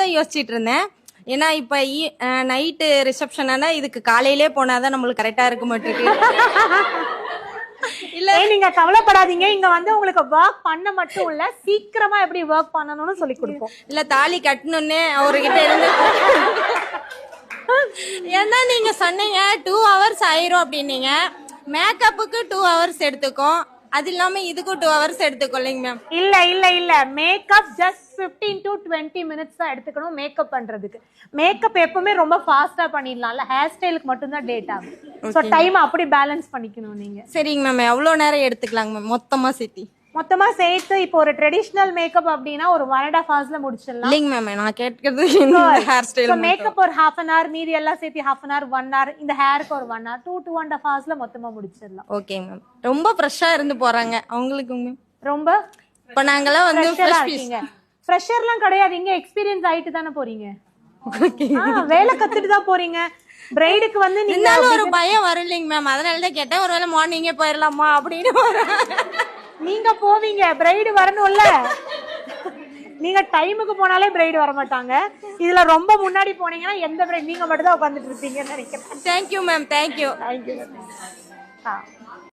தான் யோசிச்சுட்டு இருந்தேன். ஏன்னா இப்ப நைட்டு ரிசப்ஷனா இதுக்கு காலையிலே போனாதான் நம்மளுக்கு கரெக்டா இருக்க மாட்டிருக்கு. இல்ல நீங்க கவலைப்படாதீங்க, இங்க வந்து உங்களுக்கு ஒர்க் பண்ண மட்டும் இல்ல, சீக்கிரமா எப்படி ஒர்க் பண்ணணும்னு சொல்லி கொடுப்போம். இல்ல தாலி கட்டணும்னே அவர்கிட்ட இருந்து ஏன்னா நீங்க சொன்னீங்க 2 hours ஆயிரும் அப்படின்னீங்க. மேக்கப்புக்கு 2 hours எடுத்துக்கும், அது இல்லாம இதுக்கும் 2 hours எடுத்துக்கொள்ளிங்க மேம். இல்ல இல்ல இல்ல, மேக்கப் ஜஸ்ட் 15 to 20 minutes தான் எடுத்துக்கணும் மேக்கப் பண்றதுக்கு. மேக்கப் எப்பவுமே ரொம்ப ஃபாஸ்டா பண்ணிடலாம்ல, ஹேர் ஸ்டைலுக்கு மட்டும் தான் டேட் ஆகும். சோ டைம் அப்படி பேலன்ஸ் பண்ணிக்கணும் நீங்க. சரிங்க மேம், எவ்வளவு நேரம் எடுத்துக்கலாங்க மேம் மொத்தமா சேர்த்து? மொத்தமா சேர்த்து இப்போ ஒரு ட்ரெடிஷனல் மேக்கப் அப்படின்னா ஒரு 1.5 hours முடிச்சிடலாம். இல்லைங்க மேம், நான் கேட்கறது ஹேர் ஸ்டைல். சோ மேக்கப் ஒரு half an hour, மீதி எல்லாம் சேர்த்து half an hour, 1 hour, இந்த ஹேருக்கு ஒரு 1 hour, 2.5 hours மொத்தமா முடிச்சிடலாம். Okay ma'am. ரொம்ப ஃப்ரெஷ்ஷா இருந்து போறாங்க அவங்களுக்கு மேம். ரொம்ப இப்ப நாங்கலாம் வந்து ஃப்ரெஷர்லாம் கிடையாது, இங்க எக்ஸ்பீரியன்ஸ் ஆயிட்டு தானே போறீங்க. வேலை கத்துட்டு தான் போறீங்க. பிரைடுக்கு வந்து நீங்க ஒரு பயம் வரும் இல்லைங்க மேம், அதனால தான் கேட்டேன். ஒருவேளை மார்னிங்கே போயிடலாமா அப்படின்னு. நீங்க போவீங்க, பிரைடு வரணும்ல. நீங்க டைமுக்கு போனாலே பிரைடு வர மாட்டாங்க. இதுல ரொம்ப முன்னாடி போனீங்கன்னா எந்த பிரைடு, நீங்க மட்டும் தான் உட்காந்துட்டு இருப்பீங்கன்னு நினைக்கிறேன். Thank you ma'am, thank you. தேங்க்யூ.